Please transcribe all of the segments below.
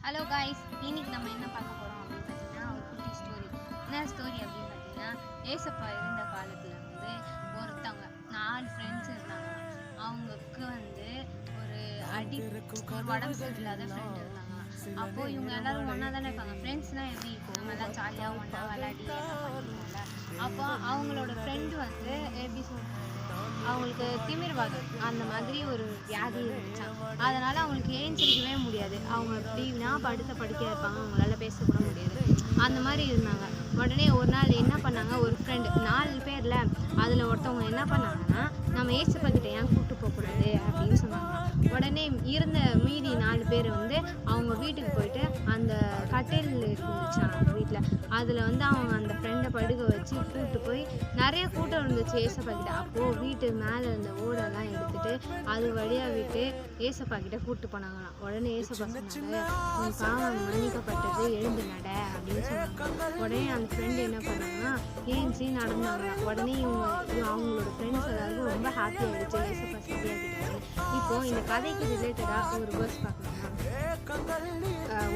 Hello guys, இன்னைக்கு நம்ம என்ன பார்க்க போகிறோம் அப்படின்னு பார்த்தீங்கன்னா ஒரு குட்டி ஸ்டோரி. என்ன ஸ்டோரி அப்படின்னு பார்த்தீங்கன்னா, ஏசப்பா இருந்த காலத்தில் ஒருத்தவங்க 4 ஃப்ரெண்ட்ஸ் இருந்தாங்க. அவங்களுக்கு ஒரு உடம்பு சரியில்லாத ஃப்ரெண்ட் இருந்தாங்க. அப்போது இவங்க எல்லாரும் ஒன்றா தானே இருப்பாங்க. ஃப்ரெண்ட்ஸ்னால் எப்படி நம்ம எல்லாம் ஜாலியாக ஒன்றா விளையாடி எல்லாம் பண்ணிக்கோங்க. அப்போ அவங்களோட ஃப்ரெண்டு எப்படி சொல்கிறது, அவங்களுக்கு திமிர்வாதம் அந்த மாதிரி ஒரு வியாதி இருந்துச்சான். அதனால் அவங்களுக்கு ஏஞ்சிருக்கவே முடியாது. அவங்க எப்படின்னா படுத்த படுக்கையாக இருப்பாங்க, அவங்களால பேசக்கூட முடியாது. அந்த மாதிரி இருந்தாங்க. உடனே ஒரு நாள் என்ன பண்ணாங்க, ஒரு ஃப்ரெண்டு 4 பேரில் அதில் ஒருத்தவங்க என்ன பண்ணாங்கன்னா, நம்ம ஏசப்பா கிட்ட ஏன் கூப்பிட்டு போகக்கூடாது அப்படின்னு சொன்னாங்க. உடனே இருந்த மீதி 4 பேர் அவங்க வீட்டுக்கு போயிட்டு அந்த கட்டில் இருந்துச்சான் அவங்க வீட்டில், அதில் அவங்க அந்த ஃப்ரெண்டை படுக்க வச்சு கூப்பிட்டு போய் நிறைய கூட்டம் இருந்துச்சு ஏசப்பா கிட்ட. அப்போது வீட்டு மேலே இருந்த ஓடெல்லாம் எடுத்துட்டு அது வழியாக விட்டு ஏசப்பா கிட்ட கூப்பிட்டு போனாங்களாம். உடனே ஏசப்பா சொன்னாங்க, உன் பாவம் மன்னிக்கப்பட்டது, எழுந்து நட அப்படின்னு சொன்னாங்க. உடனே அந்த ஃப்ரெண்டு என்ன பண்ணாங்கன்னா ஏஞ்சி நடந்தாங்க. உடனே அவங்களோட ஃப்ரெண்ட்ஸ் எல்லாருக்கும் ரொம்ப ஹாப்பி ஆகிடுச்சு ஏசப்பா சரியாகிட்டாங்க. இப்போது இந்த கதைக்கு ரிலேட்டடாக ஒரு வேர்ஸ் பார்க்கலாமா?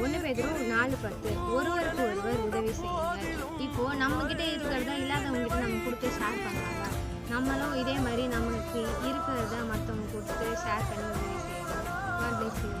1 பேதுரு 4:10, ஒருவருக்கு ஒருவர் உதவி செய்யுங்க. இப்போது நம்மக்கிட்ட இருக்கிறதா இல்லாதவங்ககிட்ட நம்ம கொடுத்து ஷேர் பண்ணலாம்ல. நம்மளும் இதே மாதிரி நமக்கு இருக்கிறத மற்றவங்க கொடுத்து ஷேர் பண்ணி உதவி செய்யலாம். God bless you.